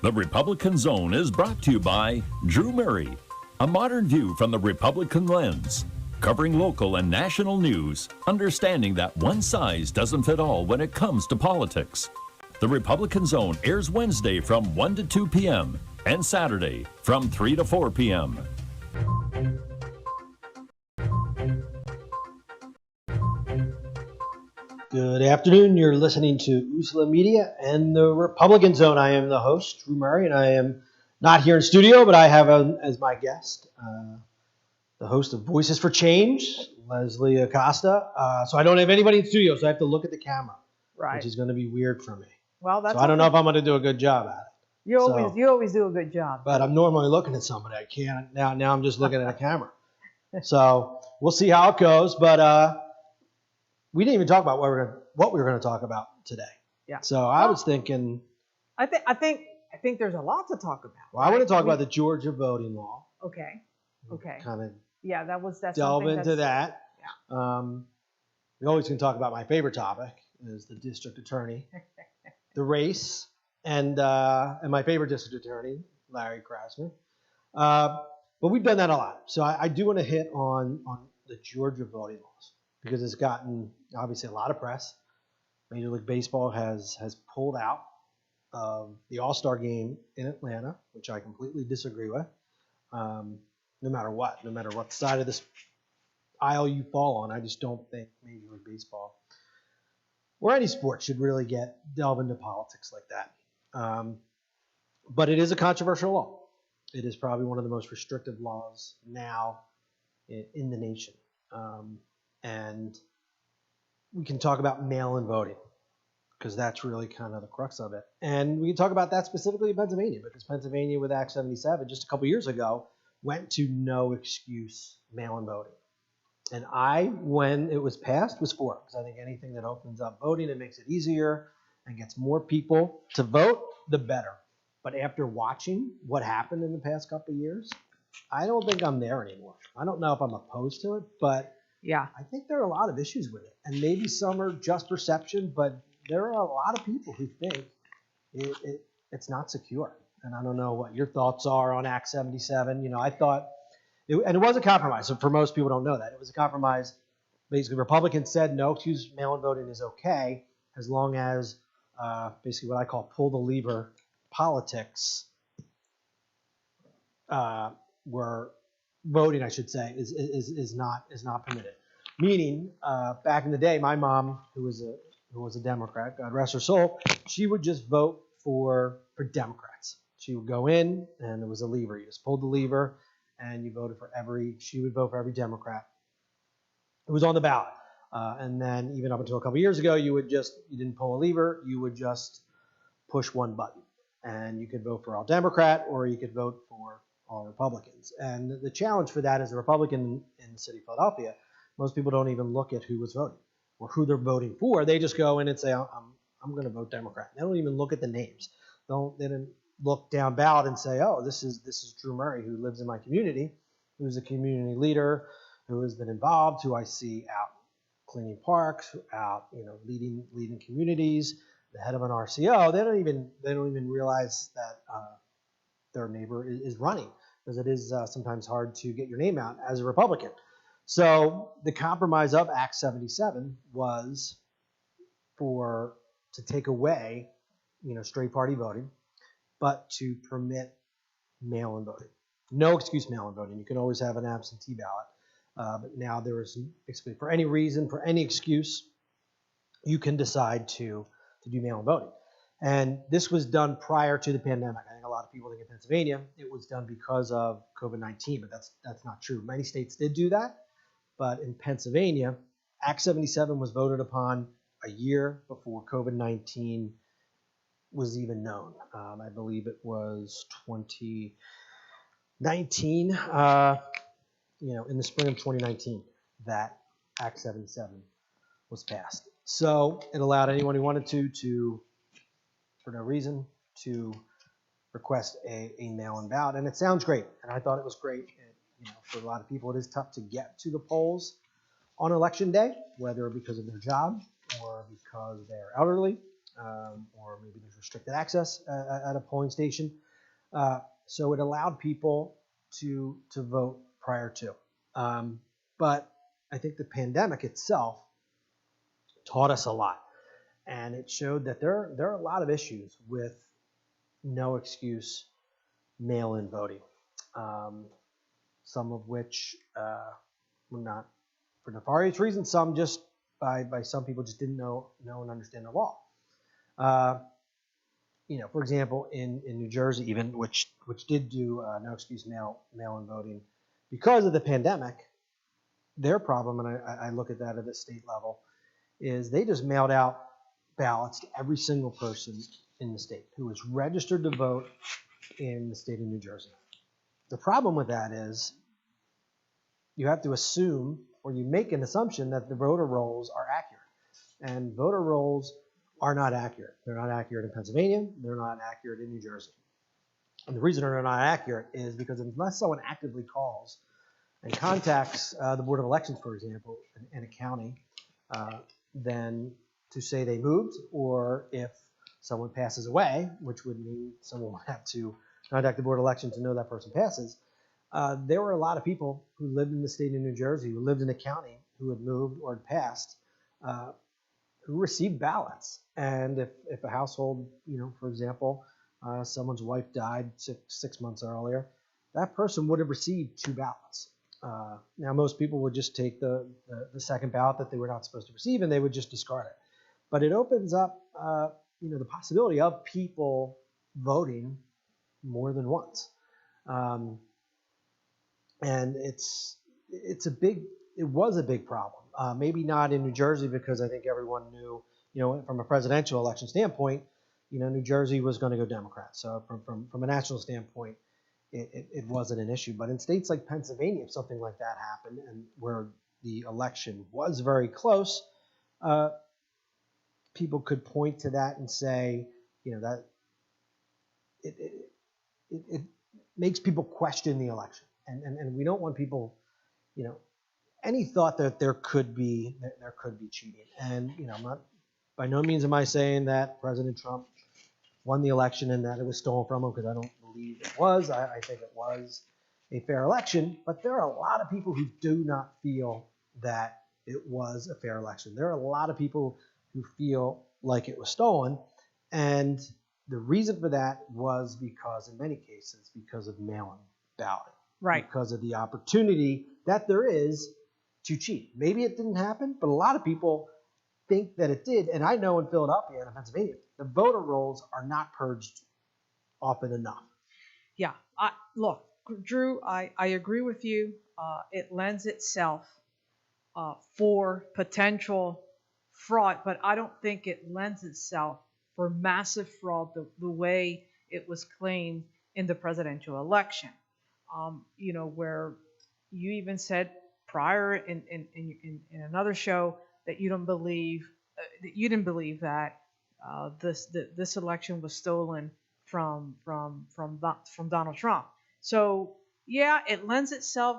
The Republican Zone is brought to you by Drew Murray, a modern view from the Republican lens, covering local and national news, understanding that one size doesn't fit all when it comes to politics. The Republican Zone airs Wednesday from 1 to 2 p.m. and Saturday from 3 to 4 p.m. Good afternoon. You're listening to USLA Media and the Republican Zone. I am the host, Drew Murray, and I am not here in studio, but I have as my guest the host of Voices for Change, Leslie ACOSTA. So I don't have anybody in studio, so I have to look at the camera, right? Which is going to be weird for me. Well, that's. So I don't know if I'm going to do a good job at it. You always do a good job. But I'm normally looking at somebody. I can't now. Now I'm just looking at a camera. So we'll see how it goes. But we didn't even talk about what we were going to talk about today. Yeah. So I was thinking. I think there's a lot to talk about. Well, I want to talk about the Georgia voting law. Okay. Kind of. Yeah, that's delve into that. Yeah. We always can talk about my favorite topic is the district attorney, the race, and my favorite district attorney, Larry Krasner. But we've done that a lot. So I do want to hit on the Georgia voting laws because it's gotten obviously a lot of press. Major League Baseball has pulled out of the All-Star game in Atlanta, which I completely disagree with. No matter what side of this aisle you fall on, I just don't think Major League Baseball or any sport should really delve into politics like that. But it is a controversial law. It is probably one of the most restrictive laws now in the nation. And we can talk about mail-in voting because that's really kind of the crux of it. And we can talk about that specifically in Pennsylvania because Pennsylvania with Act 77 just a couple years ago went to no excuse mail-in voting. And when it was passed, was for it because I think anything that opens up voting and makes it easier and gets more people to vote, the better. But after watching what happened in the past couple of years, I don't think I'm there anymore. I don't know if I'm opposed to it, but yeah, I think there are a lot of issues with it. And maybe some are just perception, but there are a lot of people who think it's not secure. And I don't know what your thoughts are on Act 77. I thought, and it was a compromise. So for most people don't know that. It was a compromise. Basically, Republicans said no excuse mail-in voting is okay as long as basically what I call pull the lever politics were voting, I should say, is not permitted. Meaning, back in the day, my mom, who was a Democrat, God rest her soul, she would just vote for Democrats. She would go in, and there was a lever. You just pulled the lever, and you voted for she would vote for every Democrat who was on the ballot. And then even up until a couple years ago, you didn't pull a lever, you would just push one button. And you could vote for all Democrat, or you could vote for all Republicans. And the challenge for that as a Republican in the city of Philadelphia, most people don't even look at who was voting or who they're voting for. They just go in and say, I'm going to vote Democrat. They don't even look at the names. They didn't look down ballot and say, oh, this is Drew Murray, who lives in my community, who's a community leader, who has been involved, who I see out cleaning parks, out leading communities, the head of an RCO. They don't even realize that their neighbor is running because it is sometimes hard to get your name out as a Republican. So the compromise of Act 77 was to take away, straight party voting, but to permit mail-in voting. No excuse mail-in voting. You can always have an absentee ballot. But now there is basically for any reason, for any excuse, you can decide to do mail-in voting. And this was done prior to the pandemic. I think a lot of people think in Pennsylvania it was done because of COVID-19, but that's not true. Many states did do that, but in Pennsylvania, Act 77 was voted upon a year before COVID-19 was even known. I believe it was 2019, in the spring of 2019, that Act 77 was passed. So it allowed anyone who wanted to, for no reason, to request a mail-in ballot. And it sounds great. And I thought it was great. For a lot of people, it is tough to get to the polls on election day, whether because of their job or because they're elderly or maybe there's restricted access at a polling station. So it allowed people to vote prior to. But I think the pandemic itself taught us a lot, and it showed that there are a lot of issues with no excuse mail-in voting. Some of which were not for nefarious reasons. Some just by some people just didn't know and understand the law. For example, in New Jersey, even which did do no excuse mail-in voting because of the pandemic. Their problem, and I look at that at the state level, is they just mailed out ballots to every single person in the state who was registered to vote in the state of New Jersey. The problem with that is you have to assume, or you make an assumption, that the voter rolls are accurate. And voter rolls are not accurate. They're not accurate in Pennsylvania. They're not accurate in New Jersey. And the reason they're not accurate is because unless someone actively calls and contacts the Board of Elections, for example, in a county, then to say they moved, or if someone passes away, which would mean someone would have to contact the Board of Elections to know that person passes. There were a lot of people who lived in the state of New Jersey, who lived in a county, who had moved or had passed, who received ballots. And if a household, for example, someone's wife died six months earlier, that person would have received 2 ballots. Now, most people would just take the second ballot that they were not supposed to receive, and they would just discard it. But it opens up, the possibility of people voting more than once. And it was a big problem. Maybe not in New Jersey, because I think everyone knew, from a presidential election standpoint, New Jersey was going to go Democrat. So from a national standpoint, it wasn't an issue. But in states like Pennsylvania, if something like that happened, and where the election was very close, people could point to that and say, that it makes people question the election. And we don't want people, any thought that there could be cheating. And I'm not, by no means am I saying that President Trump won the election and that it was stolen from him, because I don't believe it was. I think it was a fair election, but there are a lot of people who do not feel that it was a fair election. There are a lot of people who feel like it was stolen, and the reason for that was because, in many cases, because of mail-in balloting. Right. Because of the opportunity that there is to cheat. Maybe it didn't happen, but a lot of people think that it did. And I know in Philadelphia and in Pennsylvania, the voter rolls are not purged often enough. Yeah. Look, Drew, I agree with you. It lends itself for potential fraud, but I don't think it lends itself for massive fraud the way it was claimed in the presidential election. Where you even said prior in another show that you didn't believe that this election was stolen from Donald Trump. So yeah, it lends itself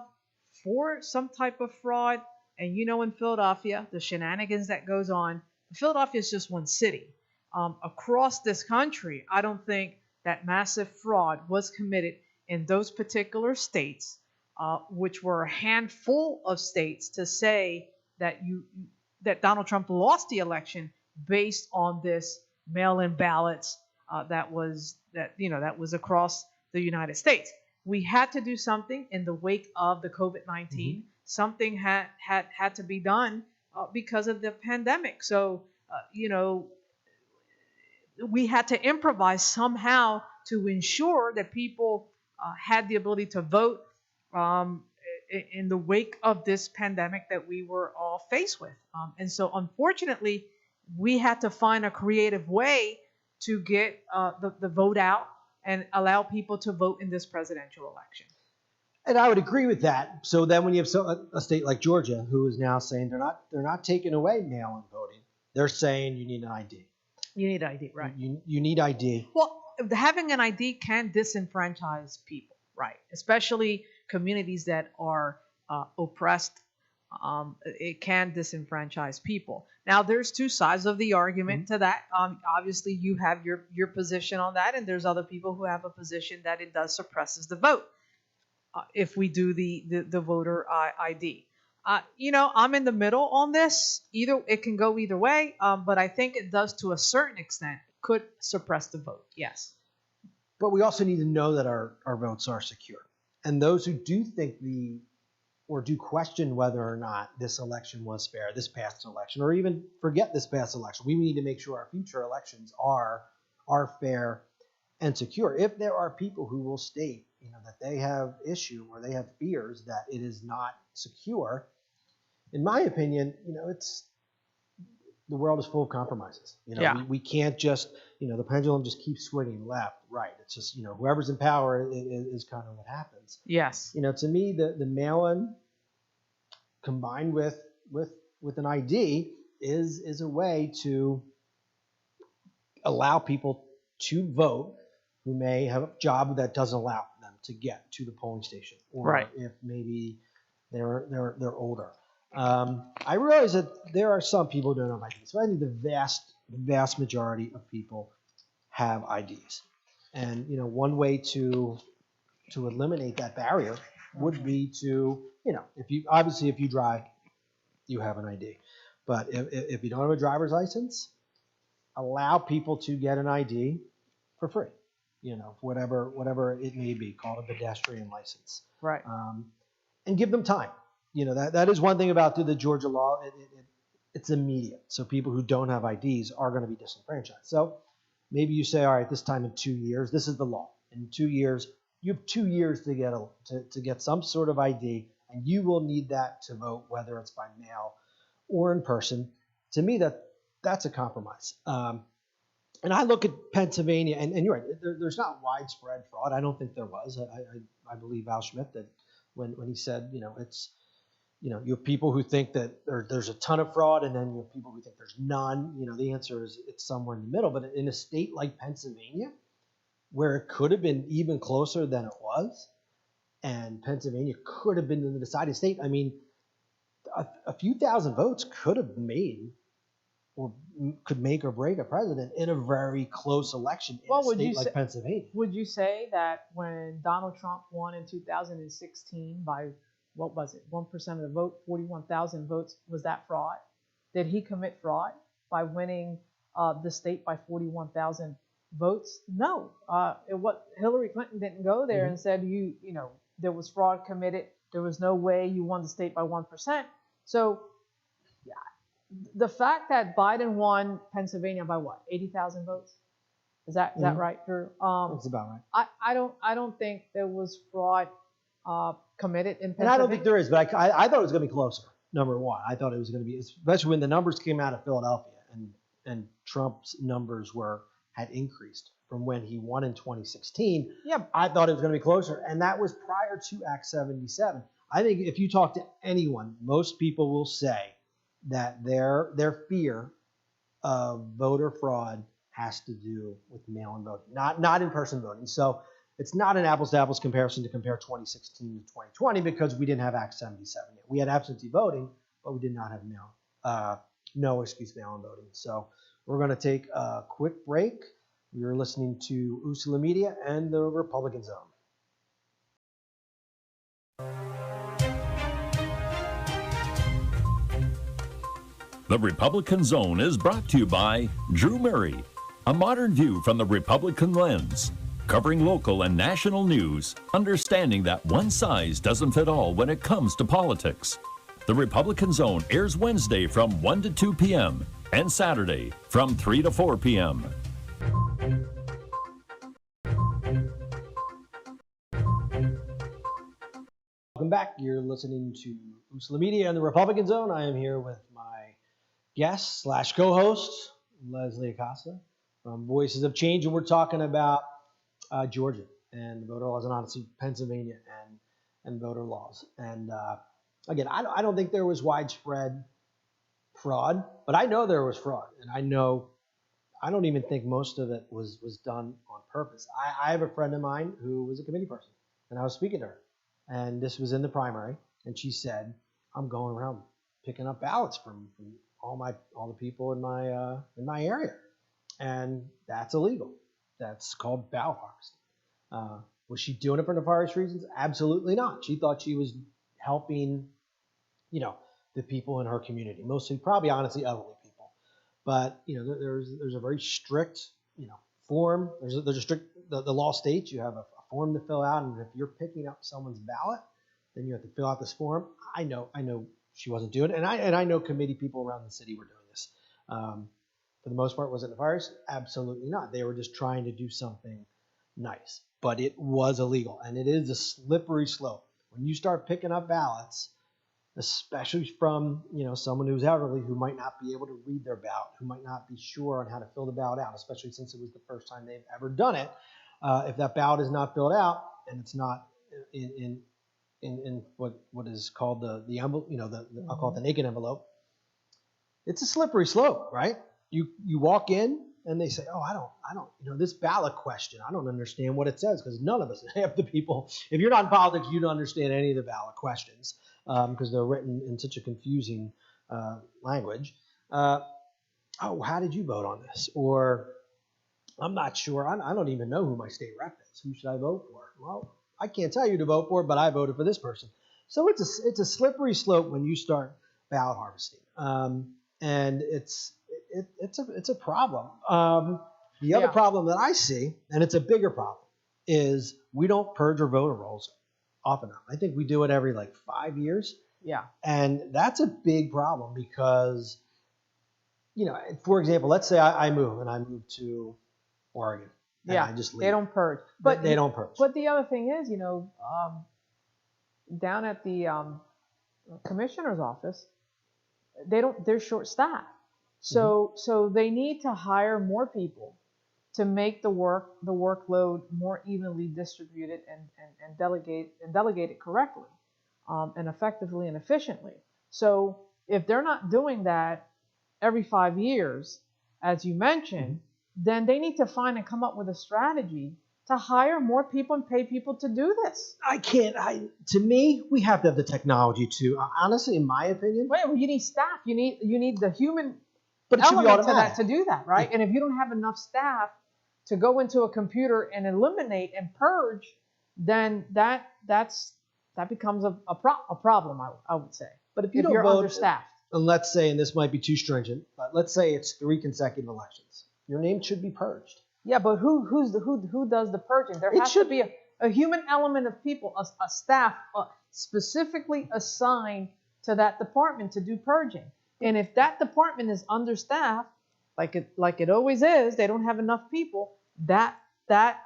for some type of fraud. And in Philadelphia, the shenanigans that goes on. Philadelphia is just one city. Across this country, I don't think that massive fraud was committed in those particular states, which were a handful of states, to say that Donald Trump lost the election based on this mail-in ballots that was across the United States. We had to do something in the wake of the COVID-19. Mm-hmm. Something had to be done because of the pandemic. So we had to improvise somehow to ensure that people had the ability to vote in the wake of this pandemic that we were all faced with. And so, unfortunately, we had to find a creative way to get the vote out and allow people to vote in this presidential election. And I would agree with that. So then when you have a state like Georgia, who is now saying they're not taking away mail-in voting, they're saying you need an ID. You need ID, right? You need ID. Well, having an ID can disenfranchise people, right? Especially communities that are oppressed it can disenfranchise people. Now, there's two sides of the argument to that. Obviously, you have your position on that, and there's other people who have a position that it does suppresses the vote if we do the voter ID. I'm in the middle on this. Either it can go either way, but I think it does to a certain extent could suppress the vote. Yes. But we also need to know that our votes are secure. And those who do think or do question whether or not this election was fair, this past election, or even forget this past election, we need to make sure our future elections are fair and secure. If there are people who will state, that they have issue or they have fears that it is not secure, in my opinion, the world is full of compromises. We can't just, the pendulum just keeps swinging left, right. It's just, whoever's in power is kind of what happens. Yes. To me, the mail-in combined with an ID is a way to allow people to vote who may have a job that doesn't allow them to get to the polling station, or if maybe they're older. I realize that there are some people who don't have IDs, but I think the vast majority of people have IDs. And one way to eliminate that barrier would be to, if you drive, you have an ID. But if you don't have a driver's license, allow people to get an ID for free. Whatever it may be, called a pedestrian license. Right. And give them time. That is one thing about the Georgia law. It's immediate. So people who don't have IDs are going to be disenfranchised. So maybe you say, all right, this time in 2 years, this is the law. In 2 years, you have 2 years to get some sort of ID, and you will need that to vote, whether it's by mail or in person. To me, that's a compromise. And I look at Pennsylvania, and you're right, there's not widespread fraud. I don't think there was. I believe Al Schmidt that when he said, it's, you have people who think that there's a ton of fraud, and then you have people who think there's none. The answer is it's somewhere in the middle. But in a state like Pennsylvania, where it could have been even closer than it was, and Pennsylvania could have been the deciding state, I mean, a few thousand votes could have made or could make or break a president in a very close election in a state like Pennsylvania. Would you say that when Donald Trump won in 2016 by, what was it, 1% of the vote, 41,000 votes, was that fraud? Did he commit fraud by winning the state by 41,000 votes? No. Hillary Clinton didn't go there and said, there was fraud committed. There was no way you won the state by 1%. So the fact that Biden won Pennsylvania by what, 80,000 votes? Is that right, Drew? That's about right. I don't think there was fraud committed in Pennsylvania. And I don't think there is, but I thought it was going to be closer. Number one, I thought it was going to be, especially when the numbers came out of Philadelphia, and Trump's numbers had increased from when he won in 2016. Yeah, I thought it was going to be closer, and that was prior to Act 77. I think if you talk to anyone, most people will say that their fear of voter fraud has to do with mail-in voting, not in-person voting. So it's not an apples-to-apples comparison to compare 2016 to 2020 because we didn't have Act 77 yet. We had absentee voting, but we did not have mail-in voting. So we're going to take a quick break. You're listening to Usula Media and the Republican Zone. The Republican Zone is brought to you by Drew Murray, a modern view from the Republican lens, covering local and national news, understanding that one size doesn't fit all when it comes to politics. The Republican Zone airs Wednesday from 1 to 2 p.m. and Saturday from 3 to 4 p.m. Welcome back. You're listening to Usula Media and the Republican Zone. I am here with my guest / co-host, Leslie ACOSTA from Voices of Change, and we're talking about Georgia and the voter laws, and honestly Pennsylvania and voter laws. And again, I don't think there was widespread fraud, but I know there was fraud, and I don't even think most of it was done on purpose. I have a friend of mine who was a committee person, and I was speaking to her, and this was in the primary, and she said, I'm going around picking up ballots from all the people in my area, and that's illegal. That's called ballot harvesting. Was she doing it for nefarious reasons? Absolutely not. She thought she was helping, the people in her community, mostly probably honestly elderly people. But there's a very strict form. There's a strict the law states you have a form to fill out, and if you're picking up someone's ballot, then you have to fill out this form. I know she wasn't doing it, and I know committee people around the city were doing this. For the most part, was it nefarious? Absolutely not. They were just trying to do something nice, but it was illegal, and it is a slippery slope. When you start picking up ballots, especially from someone who's elderly, who might not be able to read their ballot, who might not be sure on how to fill the ballot out, especially since it was the first time they've ever done it. If that ballot is not filled out and it's not in what is called the envelope, I'll call it the naked envelope, it's a slippery slope, right? You walk in and they say, oh, I don't, this ballot question, I don't understand what it says, because none of us, half the people, if you're not in politics, you don't understand any of the ballot questions, because they're written in such a confusing language. Oh, how did you vote on this? Or I'm not sure. I don't even know who my state rep is. Who should I vote for? Well, I can't tell you to vote for, but I voted for this person. So it's a slippery slope when you start ballot harvesting, and it's a problem. The other problem that I see, and it's a bigger problem, is we don't purge our voter rolls often enough. I think we do it every 5 years. Yeah. And that's a big problem because, for example, let's say I move to Oregon. And I just leave. They don't purge. But they don't purge. But the other thing is, down at the commissioner's office, they're short staffed. So they need to hire more people to make the workload more evenly distributed and delegate it correctly, and effectively and efficiently. So if they're not doing that every 5 years, as you mentioned, then they need to find and come up with a strategy to hire more people and pay people to do this. To me, we have to have the technology to, honestly, in my opinion. Well, you need staff. You need the human but it should be element to do that, right? And if you don't have enough staff to go into a computer and eliminate and purge, then that becomes a problem, I would say. But if you're vote, understaffed. And let's say, and this might be too stringent, but let's say it's 3 consecutive elections. Your name should be purged. Yeah, but who does the purging? There has to be a human element of people, a staff specifically assigned to that department to do purging. And if that department is understaffed, like it always is, they don't have enough people, that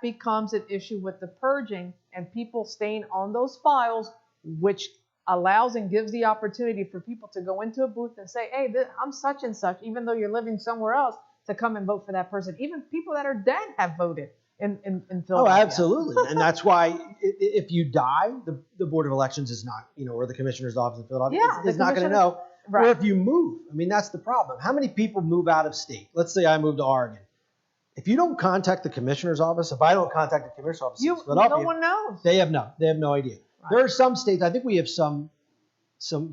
becomes an issue with the purging and people staying on those files, which allows and gives the opportunity for people to go into a booth and say, hey, I'm such and such, even though you're living somewhere else, to come and vote for that person. Even people that are dead have voted in Philadelphia. Oh, absolutely. And that's why if you die, the Board of Elections is not, or the Commissioner's Office in Philadelphia is not going to know. Right. Or if you move, that's the problem. How many people move out of state? Let's say I moved to Oregon. If you don't contact the Commissioner's Office, if I don't contact the Commissioner's Office in Philadelphia, no one knows. They have no idea. Right. There are some states, I think we have some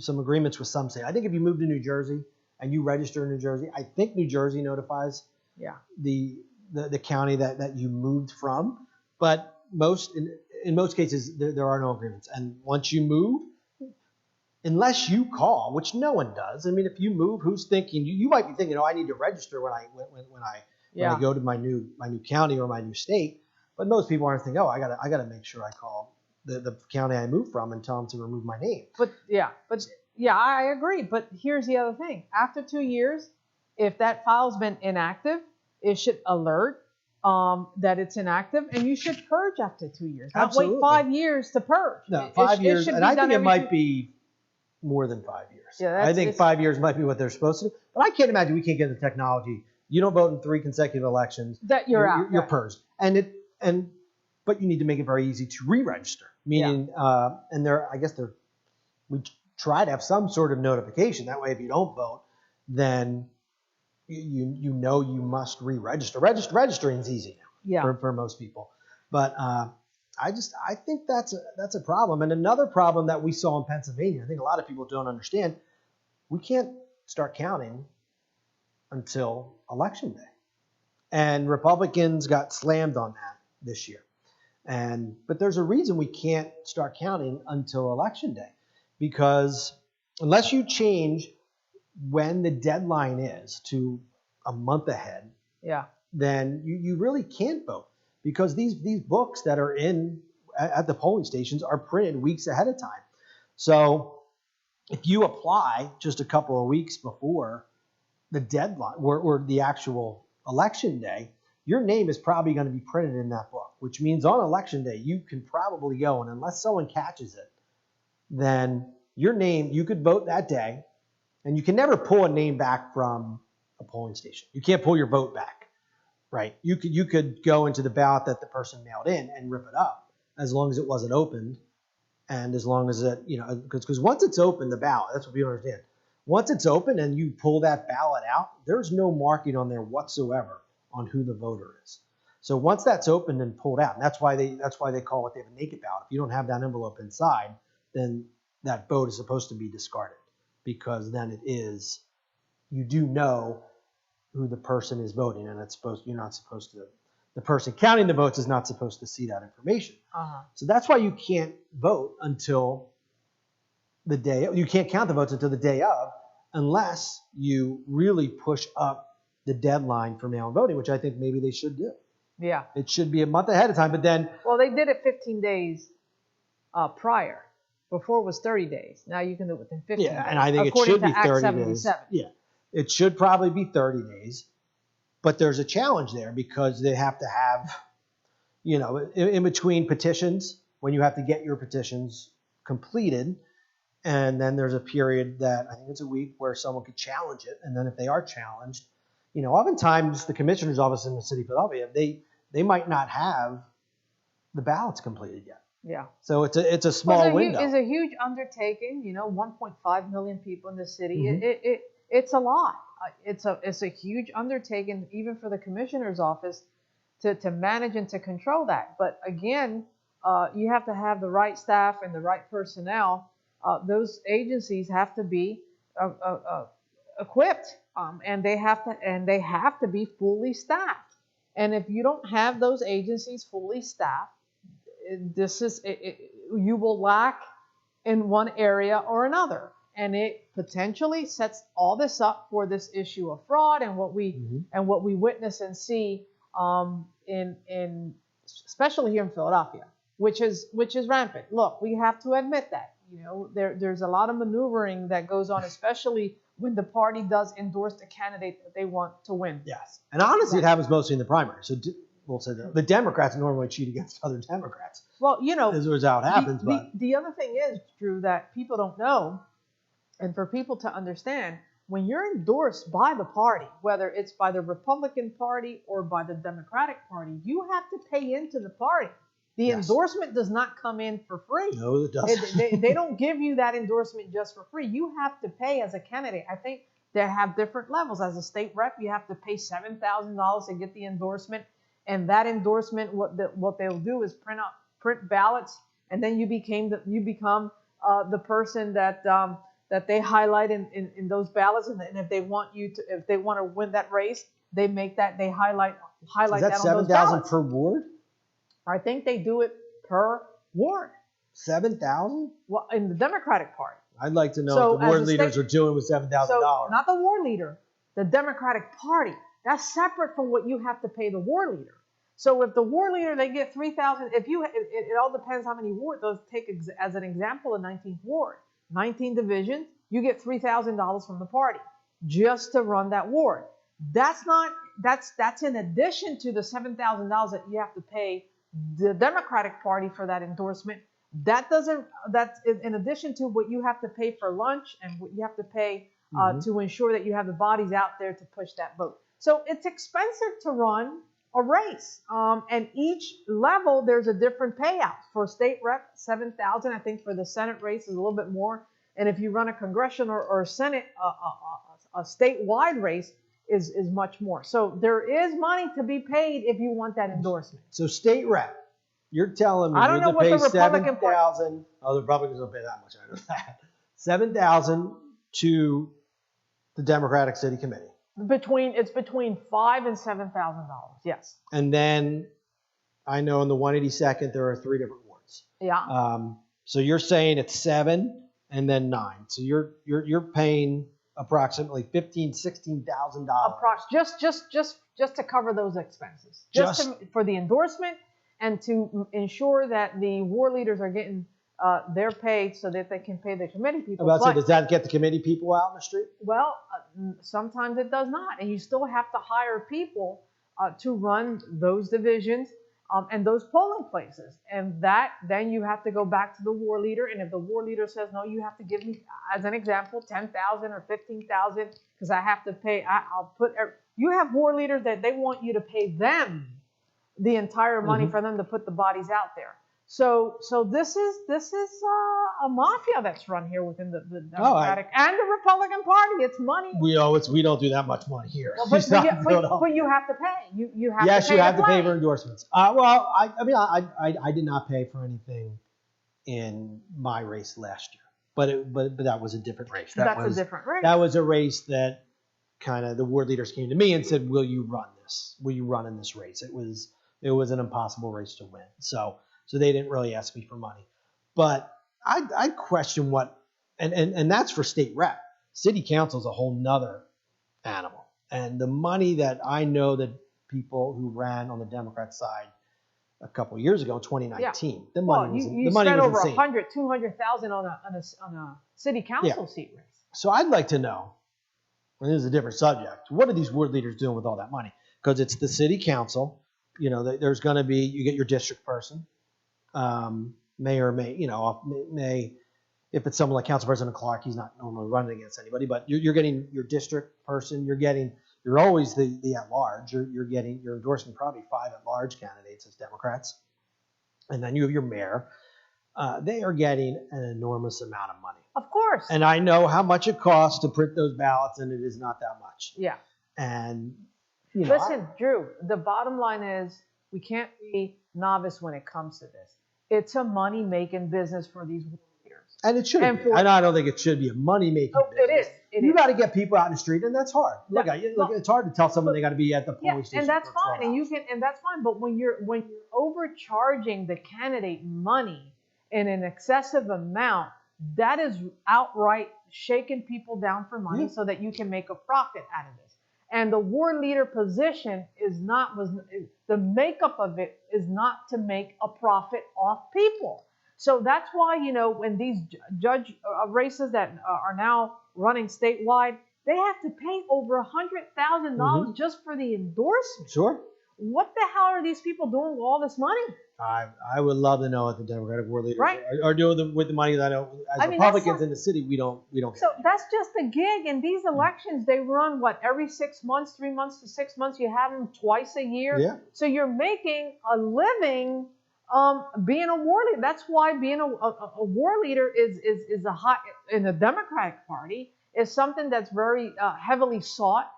agreements with some states. I think if you move to New Jersey and you register in New Jersey, I think New Jersey notifies the county that you moved from. But in most cases, there are no agreements. And once you move, unless you call, which no one does. If you move, who's thinking? You might be thinking, I need to register when I go to my new county or my new state. But most people aren't thinking, I gotta make sure I call the county I moved from and tell them to remove my name. But I agree. But here's the other thing: after 2 years, if that file's been inactive, it should alert that it's inactive, and you should purge after 2 years. Not wait 5 years to purge. No, 5 years, and I think it might be more than 5 years. Yeah, I think 5 years might be what they're supposed to do. But I can't imagine we can't get the technology. You don't vote in 3 consecutive elections. That you're out. You're purged. But you need to make it very easy to re-register. Meaning, we try to have some sort of notification. That way, if you don't vote, then you must re-register. Registering is easy now for most people. But I think that's a problem. And another problem that we saw in Pennsylvania, I think a lot of people don't understand, we can't start counting until election day. And Republicans got slammed on that this year. But there's a reason we can't start counting until election day, because unless you change when the deadline is to a month ahead, Yeah. then you really can't vote, because these books that are at the polling stations are printed weeks ahead of time. So if you apply just a couple of weeks before the deadline or the actual election day, your name is probably going to be printed in that book, which means on election day, you can probably go, and unless someone catches it, then your name, you could vote that day, and you can never pull a name back from a polling station. You can't pull your vote back, right? You could go into the ballot that the person mailed in and rip it up, as long as it wasn't opened, and as long as it, because once it's open, the ballot, that's what people understand. Once it's open and you pull that ballot out, there's no marking on there whatsoever on who the voter is. So once that's opened and pulled out, and that's why they call it, they have a naked ballot. If you don't have that envelope inside, then that vote is supposed to be discarded, because then you do know who the person is voting, and the person counting the votes is not supposed to see that information. So that's why you can't vote until the day. You can't count the votes until the day of, unless you really push up the deadline for mail-in voting, which I think maybe they should do. Yeah. It should be a month ahead of time, but then... Well, they did it 15 days prior. Before it was 30 days. Now you can do it within 15 days. Yeah, and I think it should be 30 days. 77. Yeah, it should probably be 30 days. But there's a challenge there, because they have to have, in between petitions, when you have to get your petitions completed, and then there's a period that I think it's a week where someone could challenge it. And then if they are challenged, oftentimes the commissioner's office in the city of Philadelphia, they might not have the ballots completed yet. Yeah. So it's a small window. It's a huge undertaking. 1.5 million people in the city. Mm-hmm. It's a lot. It's a huge undertaking, even for the commissioner's office, to manage and to control that. But again, you have to have the right staff and the right personnel. Those agencies have to be equipped, and they have to be fully staffed. And if you don't have those agencies fully staffed, you will lack in one area or another, and it potentially sets all this up for this issue of fraud and what we witness and see in especially here in Philadelphia, which is rampant. Look, we have to admit that there's a lot of maneuvering that goes on, especially when the party does endorse the candidate that they want to win. Yes, and honestly, it happens mostly in the primary. So we'll say that the Democrats normally cheat against other Democrats. Well, this is how it happens. The other thing is, Drew, that people don't know, and for people to understand, when you're endorsed by the party, whether it's by the Republican Party or by the Democratic Party, you have to pay into the party. The endorsement does not come in for free. No, it doesn't. They don't give you that endorsement just for free. You have to pay as a candidate. I think they have different levels. As a state rep, you have to pay $7,000 to get the endorsement. And that endorsement, what they'll do is print ballots, and then you become the person that they highlight in those ballots. And if they want to win that race, they highlight is that that on those ballots. $7,000 per ward? I think they do it per ward. 7,000? Well, in the Democratic Party. I'd like to know what the ward leaders are doing with $7,000. So not the ward leader, the Democratic Party. That's separate from what you have to pay the ward leader. So if the ward leader, they get $3,000. It all depends how many wards. Let's take as an example the 19th ward, 19 divisions. You get $3,000 from the party just to run that ward. That's in addition to the $7,000 that you have to pay the Democratic Party for that endorsement. That's in addition to what you have to pay for lunch and what you have to pay to ensure that you have the bodies out there to push that vote. So it's expensive to run a race. And each level, there's a different payout. For state rep, $7,000. I think for the Senate race is a little bit more. And if you run a congressional or Senate, a statewide race is much more. So there is money to be paid if you want that endorsement. So state rep, You're telling me I don't you know have to what pay the Republican $7,000. Oh, the Republicans don't pay that much. I know that. $7,000 to the Democratic City Committee, It's between $5,000 and $7,000. Yes. and then I know in the 182nd there are 3 different wards. Yeah. So you're saying it's 7 and then 9. So you're paying approximately $16,000. Just to cover those expenses, for the endorsement and to ensure that the war leaders are getting their pay so that they can pay the committee people. Does that get the committee people out in the street? Well, sometimes it does not, and you still have to hire people to run those divisions and those polling places, and then you have to go back to the war leader, and if the war leader says no, you have to give me, as an example, 10,000 or 15,000 because I have to pay. You have war leaders that they want you to pay them the entire money for them to put the bodies out there. So this is a mafia that's run here within the Democratic and the Republican Party. It's money. We don't do that much money here. Well, but you have to pay. You have yes, to pay. You have to pay for endorsements. I did not pay for anything in my race last year, but that was a different race. That's a different race. That was a race that kind of the ward leaders came to me and said, "Will you run this? Will you run in this race?" It was an impossible race to win. So they didn't really ask me for money. But I question what, and that's for state rep. City council is a whole nother animal. And the money that I know that people who ran on the Democrat side a couple years ago in 2019, the money was you insane. spent over 200,000 on a city council seat race. So I'd like to know, and this is a different subject, what are these ward leaders doing with all that money? Because it's the city council. There's going to be, you get your district person. May, if it's someone like Council President Clark, he's not normally running against anybody, but you're getting your district person, you're always the at-large, you're endorsing probably 5 at-large candidates as Democrats, and then you have your mayor. They are getting an enormous amount of money. Of course. And I know how much it costs to print those ballots, and it is not that much. Yeah. And, listen, Drew, the bottom line is we can't be novice when it comes to this. It's a money-making business for these leaders. And it should be. And I don't think it should be a money-making business. It is. You got to get people out in the street, and that's hard. Look, it's hard to tell someone they got to be at the polling station. And that's fine. And that's fine. But when you're overcharging the candidate money in an excessive amount, that is outright shaking people down for money so that you can make a profit out of this. And the war leader position the makeup of it is not to make a profit off people. So that's why, when these judge races that are now running statewide, they have to pay over $100,000 just for the endorsement. Sure. What the hell are these people doing with all this money? I would love to know what the Democratic war leaders are doing with the money that I know. As Republicans in the city, we don't get. So that's just a gig. And these elections, they run every 6 months, 3 months to 6 months. You have them twice a year. Yeah. So you're making a living being a war leader. That's why being a war leader is a hot in the Democratic Party is something that's very heavily sought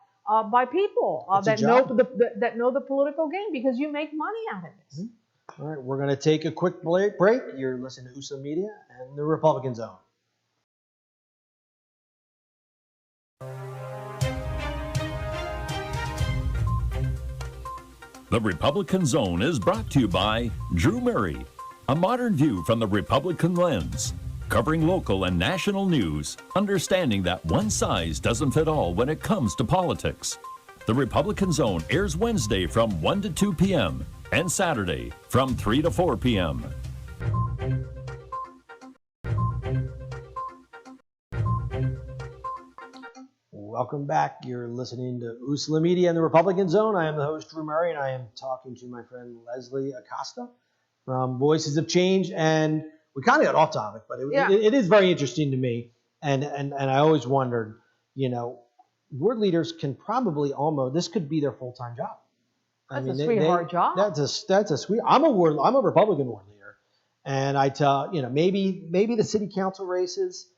by people that know the political game, because you make money out of this. All right, we're going to take a quick break. You're listening to USLA Media and the Republican Zone. The Republican Zone is brought to you by Drew Murray, a modern view from the Republican lens, covering local and national news, understanding that one size doesn't fit all when it comes to politics. The Republican Zone airs Wednesday from 1 to 2 p.m. and Saturday from 3 to 4 p.m. Welcome back. You're listening to USLA Media and the Republican Zone. I am the host, Drew Murray, and I am talking to my friend Leslie ACOSTA from Voices of Change. And we kind of got off topic, but it is very interesting to me. And I always wondered, ward leaders can probably this could be their full-time job. That's a sweetheart job. That's a sweet. I'm a Republican ward leader, and I tell maybe the city council races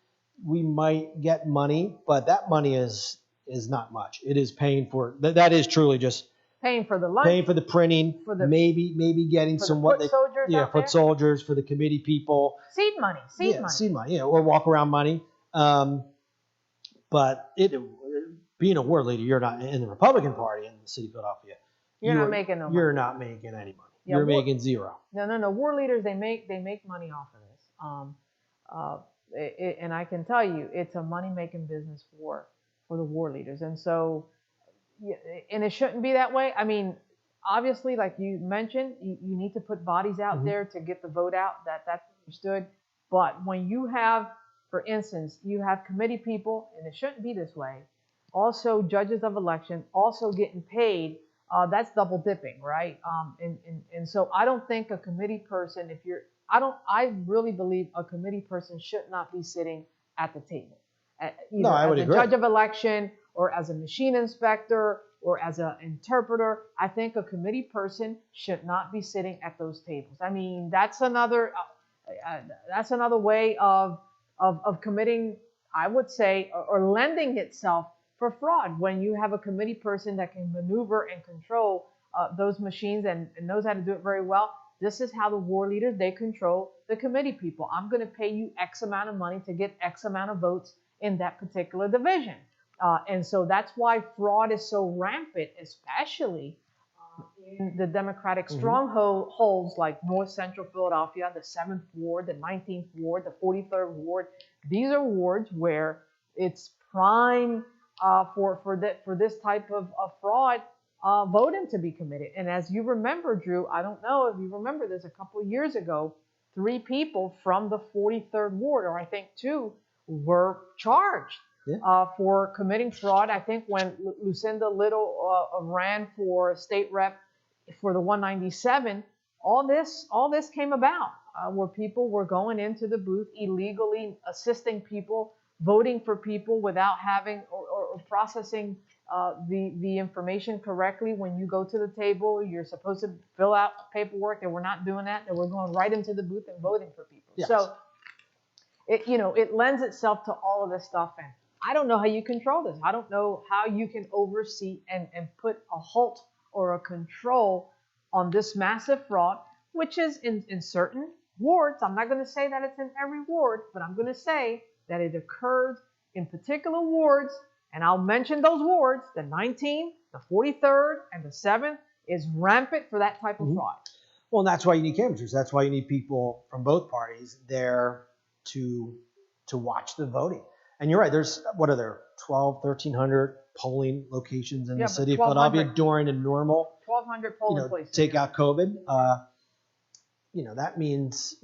we might get money, but that money is not much. It is paying for that is truly just Paying for the lunch. paying for the printing, For the- maybe getting for some the what foot soldiers out foot there. soldiers for the committee people. Seed money. Seed money, or walk around money. But being a ward leader, you're not in the Republican Party in the city of Philadelphia. You're not making no money. You're not making any money. Yeah, you're making zero. No. War leaders, they make money off of this. And I can tell you, it's a money making business for the war leaders. And so, and it shouldn't be that way. I mean, obviously, like you mentioned, you need to put bodies out there to get the vote out. That's understood. But when you have, for instance, you have committee people, and it shouldn't be this way. Also, judges of election also getting paid. That's double dipping, right? And so I don't think a committee person, I really believe a committee person should not be sitting at the table. Either I would as a agree. judge of election, or as a machine inspector, or as an interpreter. I think a committee person should not be sitting at those tables. I mean, that's another way of committing, I would say, or lending itself for fraud, when you have a committee person that can maneuver and control those machines and knows how to do it very well. This is how the war leaders, they control the committee people. I'm going to pay you X amount of money to get X amount of votes in that particular division. And so that's why fraud is so rampant, especially in the Democratic strongholds like North Central Philadelphia, the 7th Ward, the 19th Ward, the 43rd Ward. These are wards where it's prime for this type of fraud voting to be committed. And as you remember, Drew, I don't know if you remember this, a couple of years ago, 3 people from the 43rd Ward, or I think 2, were charged for committing fraud. I think when Lucinda Little ran for state rep for the 197, all this came about, where people were going into the booth illegally, assisting people, voting for people without having or processing the information correctly. When you go to the table, you're supposed to fill out paperwork. They were not doing that. They were going right into the booth and voting for people. Yes. So it lends itself to all of this stuff. And I don't know how you control this. I don't know how you can oversee and put a halt or a control on this massive fraud, which is in certain wards. I'm not going to say that it's in every ward, but I'm going to say that it occurs in particular wards, and I'll mention those wards. The 19th, the 43rd, and the 7th is rampant for that type of fraud. Well, and that's why you need canvassers. That's why you need people from both parties there to watch the voting. And you're right, there's, what are there, 1,300 polling locations in the city of Philadelphia during a normal 1,200 polling places. Take out COVID. That means,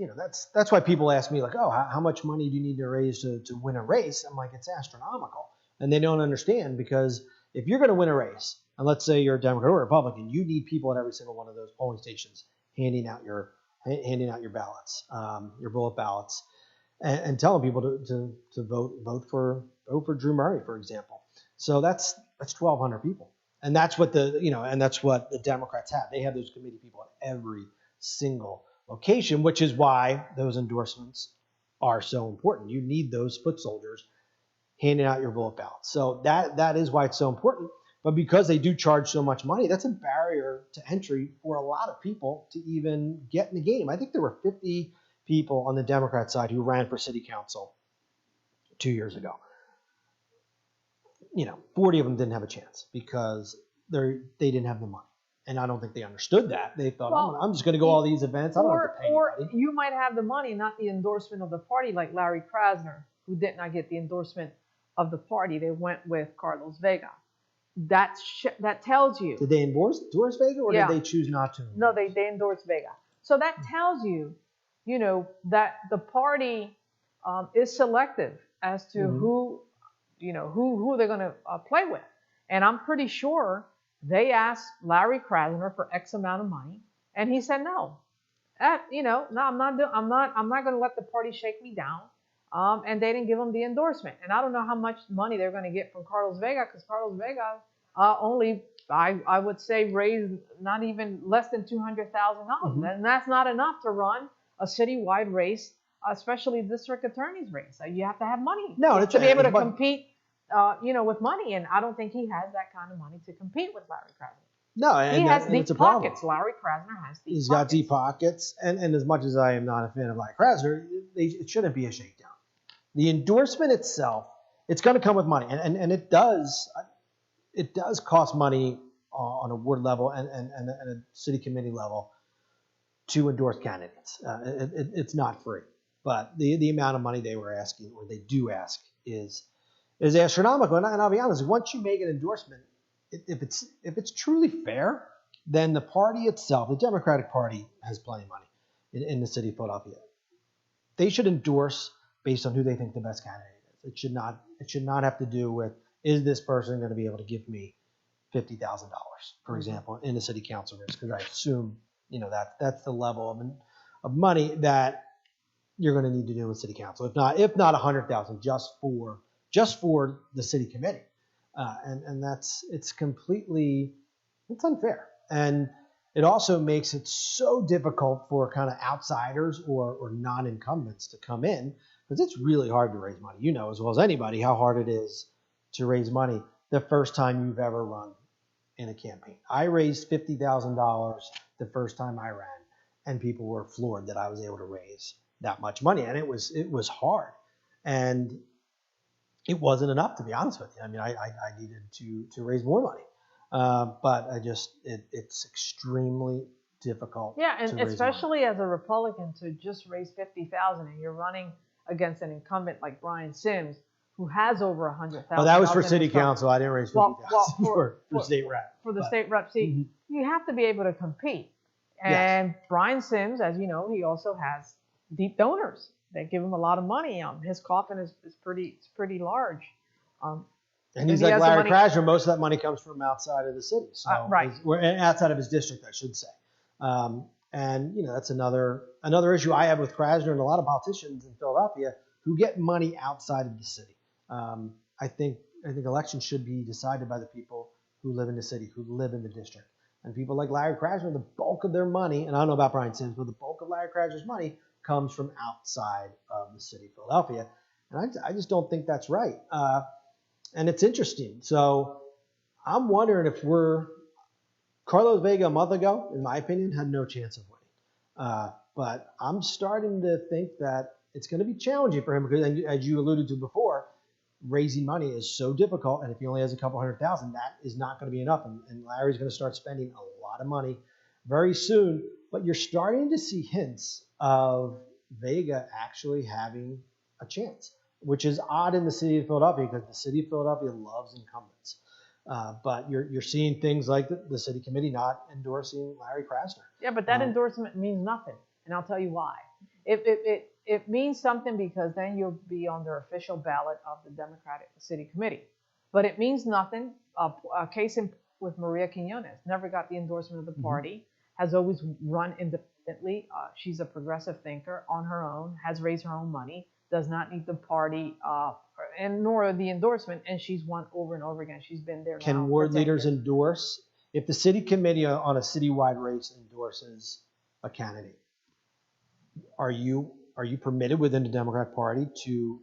that's why people ask me, like, oh, how much money do you need to raise to win a race? I'm like, it's astronomical. And they don't understand, because if you're going to win a race, and let's say you're a Democrat or a Republican, you need people at every single one of those polling stations handing out your ballots, your bullet ballots, and telling people to vote for Drew Murray, for example. So that's 1,200 people, and that's what that's what the Democrats have. They have those committee people at every single location, which is why those endorsements are so important. You need those foot soldiers handing out your bullet ballots. So that is why it's so important. But because they do charge so much money, that's a barrier to entry for a lot of people to even get in the game. I think there were 50 people on the Democrat side who ran for city council 2 years ago. 40 of them didn't have a chance because they didn't have the money. And I don't think they understood that. They thought, I'm just going to go all these events. I don't have to pay anybody. Or you might have the money, not the endorsement of the party, like Larry Krasner, who did not get the endorsement of the party. They went with Carlos Vega. That tells you. Did they endorse Vega, or did they choose not to? No, they endorsed Vega. So that tells you, that the party is selective as to who they're going to play with. And I'm pretty sure they asked Larry Krasner for X amount of money, and he said no. No, I'm not going to let the party shake me down. And they didn't give him the endorsement. And I don't know how much money they're going to get from Carlos Vega, because Carlos Vega only, I would say, raised not even less than $200,000. And that's not enough to run a citywide race, especially district attorney's race. You have to have money to be able to compete, with money. And I don't think he has that kind of money to compete with Larry Krasner. No, He and, has and deep it's a problem. pockets. Larry Krasner has deep He's pockets. got deep pockets, and as much as I am not a fan of Larry Krasner, it shouldn't be a shakedown. The endorsement itself, it's going to come with money, and it does cost money on a ward level and a city committee level to endorse candidates. It's not free, but the amount of money they were asking, or they do ask, is astronomical. And I'll be honest, once you make an endorsement, if it's truly fair, then the party itself, the Democratic Party, has plenty of money in the city of Philadelphia. They should endorse based on who they think the best candidate is. It should not have to do with, is this person going to be able to give me $50,000, for example, in a city council race? Because I assume that's the level of money that you're going to need to do in city council. If not $100,000 just for the city committee, and it's unfair, and it also makes it so difficult for kind of outsiders or non-incumbents to come in, because it's really hard to raise money. You know as well as anybody how hard it is to raise money the first time you've ever run in a campaign. I raised $50,000 the first time I ran, and people were floored that I was able to raise that much money, and it was hard, and it wasn't enough, to be honest with you. I mean, I needed to raise more money, but it's extremely difficult. Yeah, and to raise especially money. as a Republican, to just raise $50,000 and you're running against an incumbent like Brian Sims, who has over $100,000. Well, that was for city council. I didn't raise $50,000 for state rep. For the state rep seat, you have to be able to compete. Yes. And Brian Sims, as you know, he also has deep donors that give him a lot of money. His coffin is pretty large. And he's like Larry Krasner. Most of that money comes from outside of the city, so right, outside of his district, I should say. And that's another issue I have with Krasner and a lot of politicians in Philadelphia who get money outside of the city. I think elections should be decided by the people who live in the city, who live in the district. And people like Larry Krasner, the bulk of their money, and I don't know about Brian Sims, but the bulk of Larry Krasner's money comes from outside of the city of Philadelphia. And I just don't think that's right. And it's interesting. So I'm wondering if Carlos Vega a month ago, in my opinion, had no chance of winning. But I'm starting to think that it's going to be challenging for him because, as you alluded to before, raising money is so difficult. And if he only has a couple $100,000, that is not going to be enough. And Larry's going to start spending a lot of money very soon. But you're starting to see hints of Vega actually having a chance, which is odd in the city of Philadelphia because the city of Philadelphia loves incumbents. But you're seeing things like the city committee not endorsing Larry Krasner. Yeah, but that endorsement means nothing, and I'll tell you why. It means something because then you'll be on their official ballot of the Democratic City Committee. But it means nothing. A case with Maria Quinones, never got the endorsement of the party, has always run independently. She's a progressive thinker on her own, has raised her own money, does not need the party and nor the endorsement, and she's won over and over again. She's been there now. Can ward leaders endorse? If the city committee on a citywide race endorses a candidate, are you permitted within the Democratic Party to,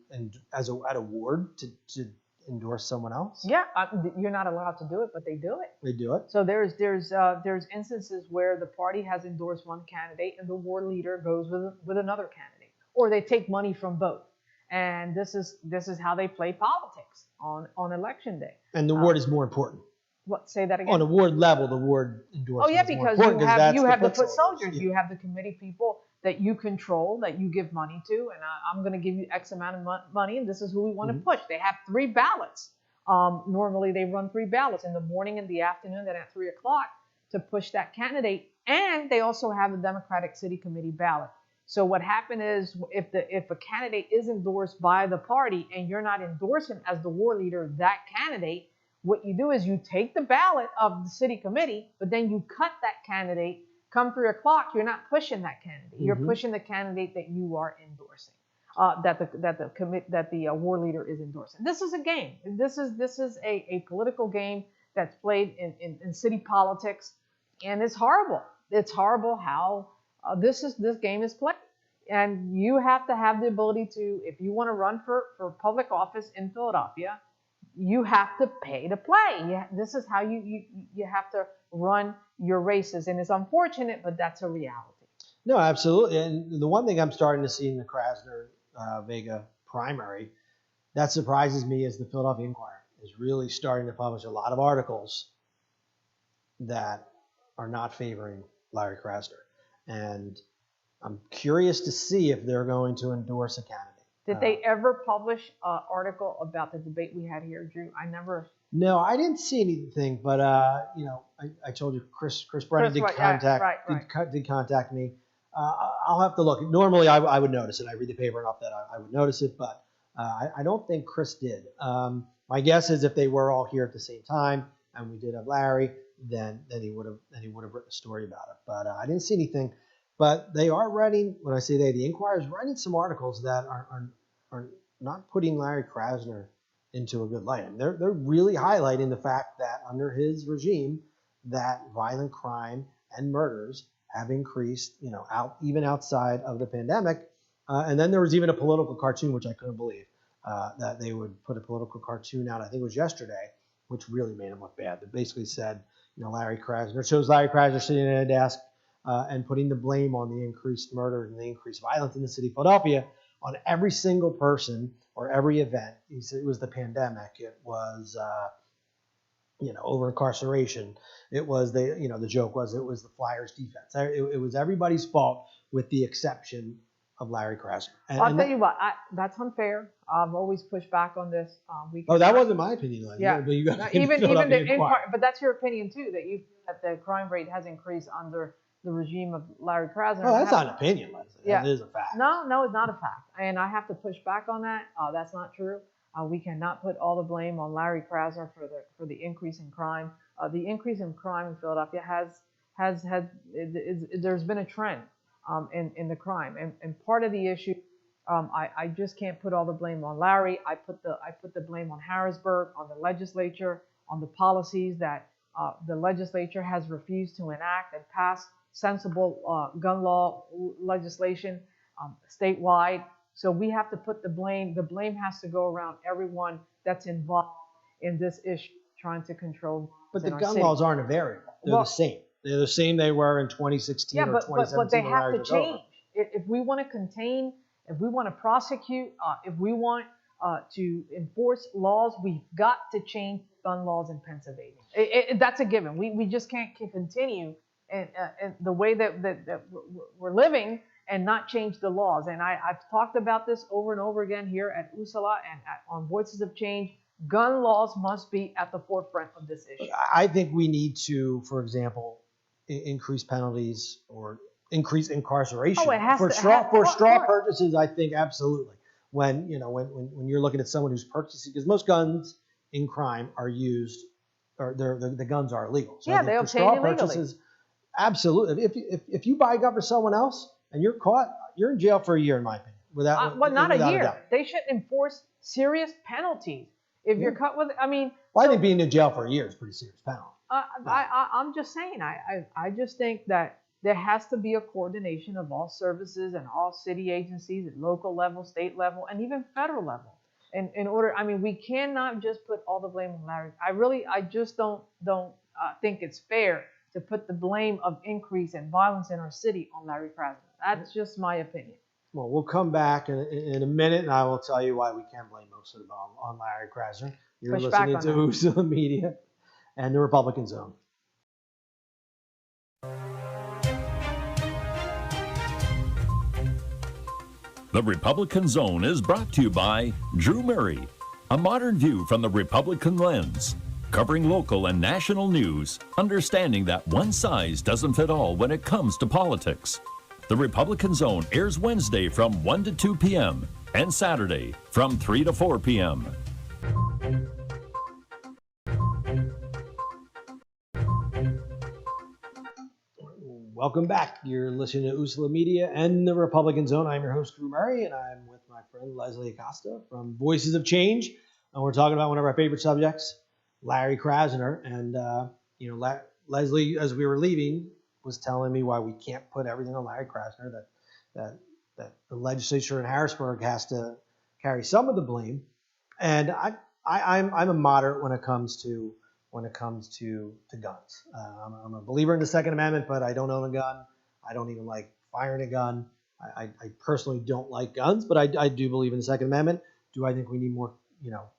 at a ward, to endorse someone else? Yeah, you're not allowed to do it, but they do it. They do it. So there's instances where the party has endorsed one candidate and the ward leader goes with another candidate, or they take money from both. And this is how they play politics on election day. And the ward is more important. What? Say that again. On a ward level, the ward endorsement. Oh yeah, because you have the foot soldiers. Yeah. You have the committee people that you control, that you give money to, and I'm going to give you X amount of money, and this is who we want to push. They have 3 ballots. Normally, they run 3 ballots in the morning and the afternoon, then at 3 o'clock to push that candidate. And they also have the Democratic City Committee ballot. So what happened is, if a candidate is endorsed by the party and you're not endorsing as the ward leader that candidate, what you do is you take the ballot of the city committee, but then you cut that candidate. Come 3 o'clock, you're not pushing that candidate. You're pushing the candidate that you are endorsing, that the ward leader is endorsing. This is a game. This is a political game that's played in city politics, and it's horrible. It's horrible how this game is played. And you have to have the ability to, if you want to run for public office in Philadelphia, you have to pay to play. This is how you have to run your races, and it's unfortunate, but that's a reality. No, absolutely. And the one thing I'm starting to see in the Krasner Vega primary that surprises me is the Philadelphia Inquirer is really starting to publish a lot of articles that are not favoring Larry Krasner. And I'm curious to see if they're going to endorse a candidate. Did they ever publish an article about the debate we had here, Drew? I never. No, I didn't see anything, but I told you Chris Brennan did contact me. I'll have to look. Normally, I would notice it. I read the paper enough that I would notice it, but I don't think Chris did. My guess is if they were all here at the same time and we did have Larry, then he would have written a story about it. But I didn't see anything. But they are writing. When I say they, the Inquirer is writing some articles that are not putting Larry Krasner into a good light. And they're really highlighting the fact that under his regime, that violent crime and murders have increased, even outside of the pandemic. And then there was even a political cartoon, which I couldn't believe, that they would put a political cartoon out. I think it was yesterday, which really made him look bad. That basically said, Larry Krasner shows Larry Krasner sitting at a desk and putting the blame on the increased murder and the increased violence in the city of Philadelphia on every single person or every event. He said it was the pandemic. It was, over incarceration. It was the joke was it was the Flyers defense. It was everybody's fault with the exception of Larry Krasner. I'll tell you what, that's unfair. I've always pushed back on this. That wasn't my opinion, Leslie. Yeah, but you got even the Inquirer, but that's your opinion too. That the crime rate has increased under the regime of Larry Krasner. Oh, that's not an opinion, Leslie. Yeah. That is a fact. No, it's not a fact, and I have to push back on that. That's not true. We cannot put all the blame on Larry Krasner for the increase in crime. The increase in crime in Philadelphia there's been a trend in the crime, and part of the issue, I just can't put all the blame on Larry. I put the blame on Harrisburg, on the legislature, on the policies that the legislature has refused to enact and pass sensible gun law legislation statewide. So we have to put the blame. The blame has to go around everyone that's involved in this issue, trying to control. But the gun laws aren't a variable. They're the same. They're the same they were in 2016 or 2017. But they have to change. If we want to contain, if we want to prosecute, if we want to enforce laws, we've got to change gun laws in Pennsylvania. That's a given. We just can't continue and the way that we're living and not change the laws. And I've talked about this over and over again here at USALA and on Voices of Change. Gun laws must be at the forefront of this issue. I think we need to, for example, increase penalties or increase incarceration for straw purchases. I think absolutely. When you're looking at someone who's purchasing, because most guns in crime are used, or the guns are illegal. So they obtain straw illegally. Purchases, absolutely. If you buy a gun for someone else and you're caught, you're in jail for a year, in my opinion. Not a year. They should enforce serious penalties. If you're caught with, I think being in jail for a year is a pretty serious penalty. I'm just saying, I just think that there has to be a coordination of all services and all city agencies at local level, state level, and even federal level. And in order, we cannot just put all the blame on Larry. I just don't think it's fair to put the blame of increase in violence in our city on Larry Krasner. That's just my opinion. Well, we'll come back in a minute, and I will tell you why we can blame most of it on Larry Krasner. You're listening to USALA Media and the Republican Zone. The Republican Zone is brought to you by Drew Murray, a modern view from the Republican lens, covering local and national news, understanding that one size doesn't fit all when it comes to politics. The Republican Zone airs Wednesday from 1 to 2 p.m. and Saturday from 3 to 4 p.m. Welcome back. You're listening to USALA Media and the Republican Zone. I'm your host, Drew Murray, and I'm with my friend Leslie ACOSTA from Voices of Change. And we're talking about one of our favorite subjects, Larry Krasner. And, Leslie, as we were leaving, was telling me why we can't put everything on Larry Krasner, that the legislature in Harrisburg has to carry some of the blame. And I'm a moderate when it comes to guns. I'm a believer in the Second Amendment, but I don't own a gun. I don't even like firing a gun. I personally don't like guns, but I do believe in the Second Amendment. Do I think we need more,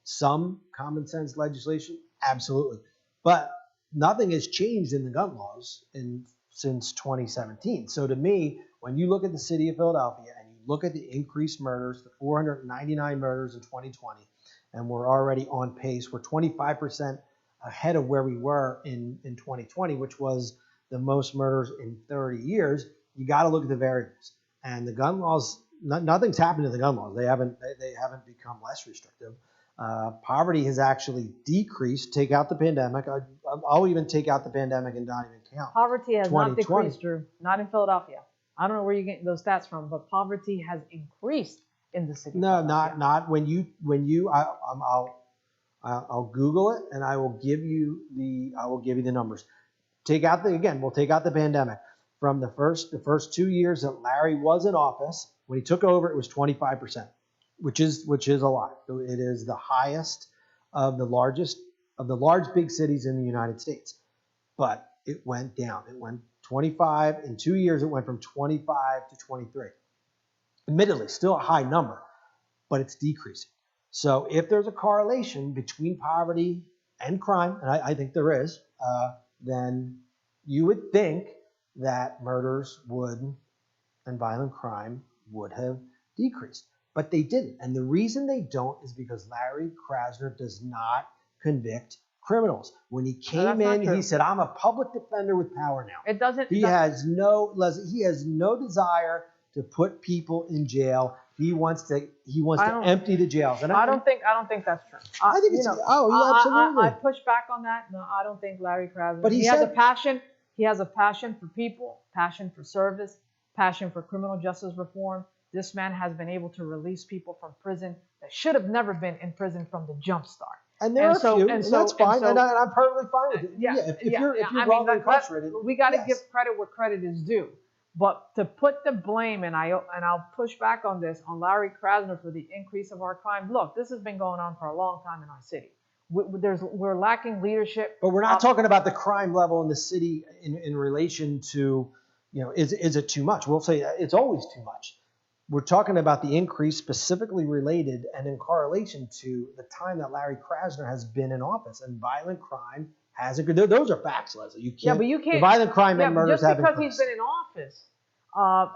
some common sense legislation? Absolutely. But nothing has changed in the gun laws since 2017. So to me, when you look at the city of Philadelphia and you look at the increased murders, the 499 murders in 2020, and we're already on pace, we're 25% ahead of where we were in 2020, which was the most murders in 30 years. You got to look at the variables. And the gun laws, nothing's happened to the gun laws. They haven't become less restrictive. Poverty has actually decreased. Take out the pandemic. I'll even take out the pandemic and not even count. Poverty has not decreased, Drew. Not in Philadelphia. I don't know where you're getting those stats from, but poverty has increased in the city. No, not when you. I'll Google it and I will give you the numbers. We'll take out the pandemic. From the first 2 years that Larry was in office, when he took over, it was 25%, which is a lot. It is the highest of the large big cities in the United States. But it went down. It went 25 in 2 years. It went from 25 to 23. Admittedly, still a high number, but it's decreasing. So if there's a correlation between poverty and crime, and I think there is, then you would think that murders and violent crime would have decreased. But they didn't. And the reason they don't is because Larry Krasner does not convict criminals. When he came in, he said, I'm a public defender with power now. It doesn't. He has no desire to put people in jail. He wants to empty the jails. And I don't think that's true. I think it's absolutely. I push back on that. No, I don't think Larry Krasner. But he has a passion. He has a passion for people, passion for service, passion for criminal justice reform. This man has been able to release people from prison that should have never been in prison from the jump start. And there are a few, and that's fine, and I'm perfectly fine with it. If you're wrongly incarcerated, we got to give credit where credit is due. But to put the blame, and I'll push back on this, on Larry Krasner for the increase of our crime. Look, this has been going on for a long time in our city. We're lacking leadership. But we're not talking about the crime level in the city in relation to, is it too much? We'll say it's always too much. We're talking about the increase specifically related and in correlation to the time that Larry Krasner has been in office, and violent crime has those are facts, Leslie. You can't. But you can't. The violent crime and murders just haven't. Because he's been in office,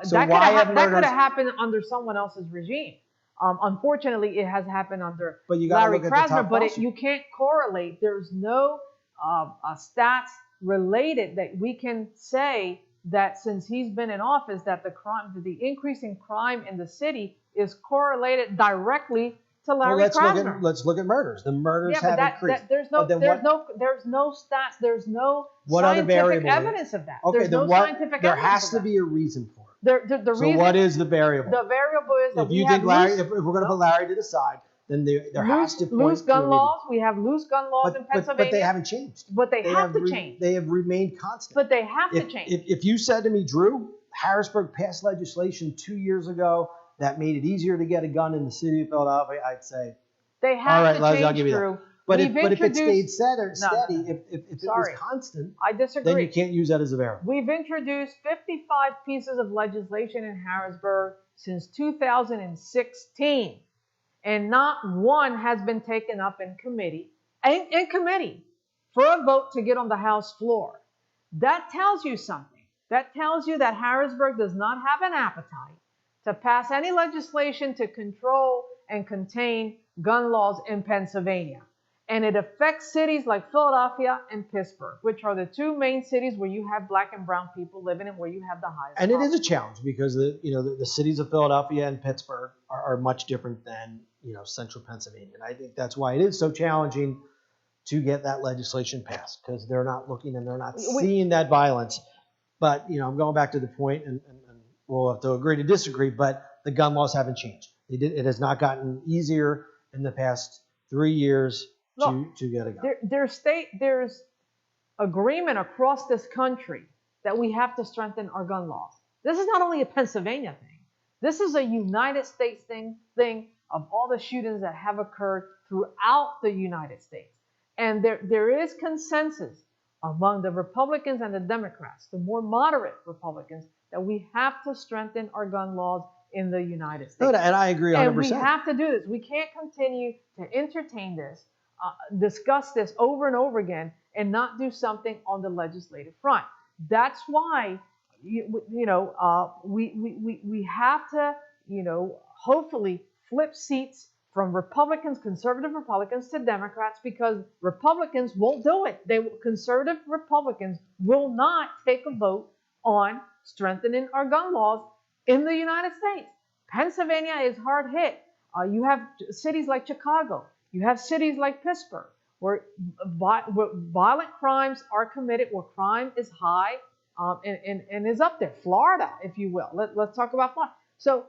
So that could have happened under someone else's regime. Unfortunately, it has happened under Larry Krasner, but you can't correlate. There's no stats related that we can say that since he's been in office, that the increase in crime in the city is correlated directly to Larry Krasner. Let's look at murders. The murders have increased. There's no stats. There's no scientific evidence of that. Okay, there's no scientific there evidence has to be a reason for it. The So what is the variable? The variable is that if you think Larry, if we're going to put Larry to the side, then there has to point loose gun laws. We have loose gun laws in Pennsylvania. But they haven't changed. But they have to change. They have remained constant. But they have to change. If you said to me, Drew, Harrisburg passed legislation 2 years ago that made it easier to get a gun in the city of Philadelphia, I'd say, they have all right, to Leslie, change, I'll give you Drew. that. But if it stayed steady, if it was constant, I disagree. then you can't use that as a variable. We've introduced 55 pieces of legislation in Harrisburg since 2016, and not one has been taken up in committee for a vote to get on the House floor. That tells you something. That tells you that Harrisburg does not have an appetite to pass any legislation to control and contain gun laws in Pennsylvania. And it affects cities like Philadelphia and Pittsburgh, which are the two main cities where you have black and brown people living and where you have the highest. And it is a challenge because the cities of Philadelphia and Pittsburgh are much different than central Pennsylvania. And I think that's why it is so challenging to get that legislation passed, because they're not looking and they're not seeing that violence. But I'm going back to the point, and we'll have to agree to disagree, but the gun laws haven't changed. It has not gotten easier in the past 3 years to get a gun. There's agreement across this country that we have to strengthen our gun laws. This is not only a Pennsylvania thing. This is a United States thing of all the shootings that have occurred throughout the United States. And there is consensus among the Republicans and the Democrats, the more moderate Republicans, that we have to strengthen our gun laws in the United States. And I agree 100%. And we have to do this. We can't continue to entertain this, discuss this over and over again, and not do something on the legislative front. That's why, we have to, hopefully flip seats from Republicans, conservative Republicans, to Democrats, because Republicans won't do it. Conservative Republicans will not take a vote on strengthening our gun laws in the United States. Pennsylvania is hard hit. You have cities like Chicago. You have cities like Pittsburgh, where violent crimes are committed, where crime is high and is up there. Florida, if you will. Let's talk about Florida. So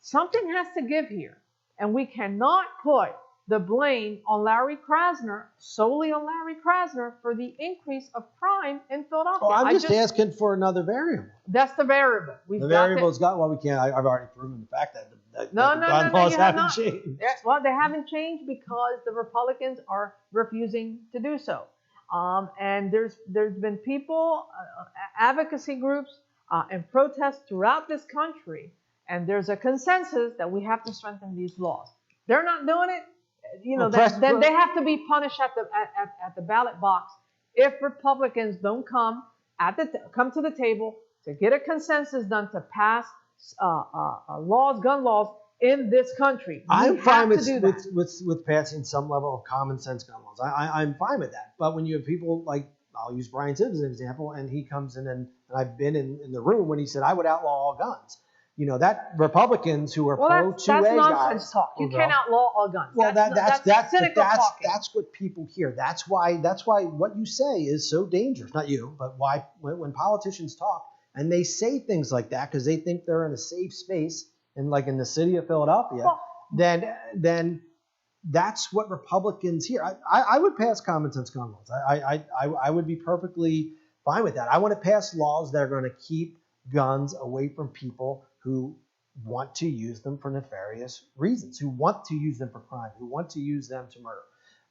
something has to give here. And we cannot put the blame on Larry Krasner, solely on Larry Krasner, for the increase of crime in Philadelphia. Well, I'm just asking for another variable. That's the variable. The variable's got, well, we can't, I've already proven the fact that the gun laws haven't changed. Well, they haven't changed because the Republicans are refusing to do so. And there's been people, advocacy groups, and protests throughout this country. And there's a consensus that we have to strengthen these laws. They're not doing it. Then they have to be punished at the ballot box if Republicans don't come to the table to get a consensus done to pass gun laws in this country. I'm fine with passing some level of common sense gun laws. I'm fine with that. But when you have people like, I'll use Brian Sims as an example, and he comes in and I've been in the room when he said I would outlaw all guns. That Republicans who are pro 2A that's nonsense guys. talk. You can't outlaw all guns. Well, that's cynical talking. That's what people hear. That's why what you say is so dangerous. Not you, but why when politicians talk and they say things like that because they think they're in a safe space, and like in the city of Philadelphia, then that's what Republicans hear. I would pass common sense gun laws. I would be perfectly fine with that. I want to pass laws that are going to keep guns away from people who want to use them for nefarious reasons, who want to use them for crime, who want to use them to murder.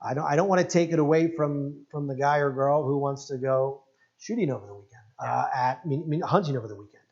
I don't want to take it away from the guy or girl who wants to go shooting over the weekend, hunting over the weekend,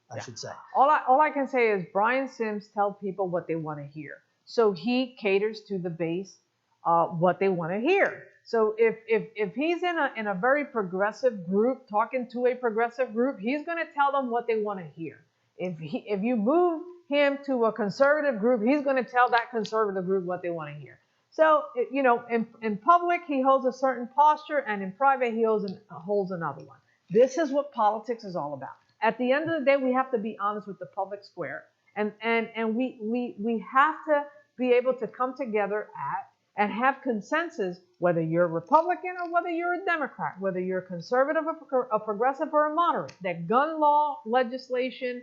I should say. All I can say is Brian Sims tells people what they want to hear. So he caters to the base what they want to hear. So if he's in a very progressive group, talking to a progressive group, he's going to tell them what they want to hear. If you move him to a conservative group, he's going to tell that conservative group what they want to hear. So, in public, he holds a certain posture, and in private, he holds another one. This is what politics is all about. At the end of the day, we have to be honest with the public square, and we have to be able to come together and have consensus, whether you're a Republican or whether you're a Democrat, whether you're a conservative, a progressive, or a moderate, that gun law legislation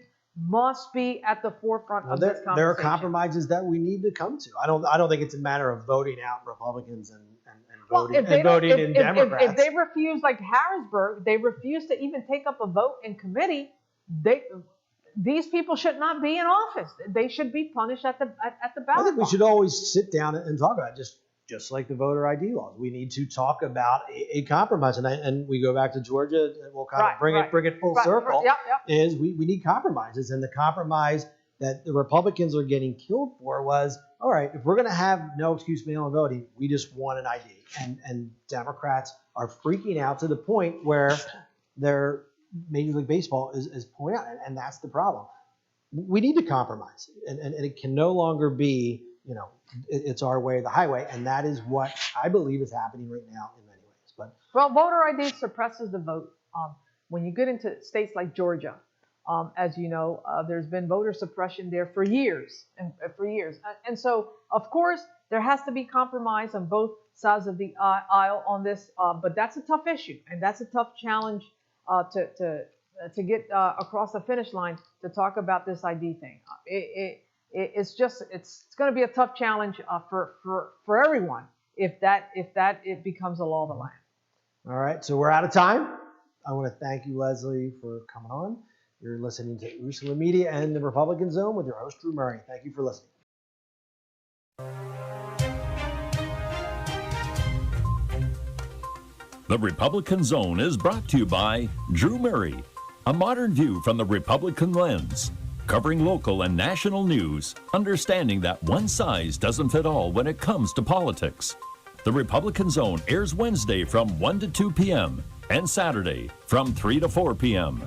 must be at the forefront of this conversation. There are compromises that we need to come to. I don't think it's a matter of voting out Republicans and voting in Democrats. If they refuse, like Harrisburg, they refuse to even take up a vote in committee, these people should not be in office. They should be punished at the ballot. I think we should always sit down and talk about it, just like the voter ID laws. We need to talk about a compromise, and we go back to Georgia. We'll kind of bring it full circle. Is we need compromises, and the compromise that the Republicans are getting killed for was, all right, if we're going to have no excuse mail-in voting, we just want an ID, and Democrats are freaking out to the point where they're Major League Baseball is pointing out, and that's the problem. We need to compromise, and it can no longer be, it's our way or the highway, and that is what I believe is happening right now in many ways. Well, voter ID suppresses the vote. When you get into states like Georgia, as you know, there's been voter suppression there for years, and so of course there has to be compromise on both sides of the aisle on this, but that's a tough issue, and that's a tough challenge to get across the finish line to talk about this ID thing. It's going to be a tough challenge for everyone if it becomes a law of the land. All right, so we're out of time. I want to thank you, Leslie, for coming on. You're listening to Ursula Media and the Republican Zone with your host, Drew Murray. Thank you for listening. The Republican Zone is brought to you by Drew Murray, a modern view from the Republican lens, covering local and national news, understanding that one size doesn't fit all when it comes to politics. The Republican Zone airs Wednesday from 1 to 2 p.m. and Saturday from 3 to 4 p.m.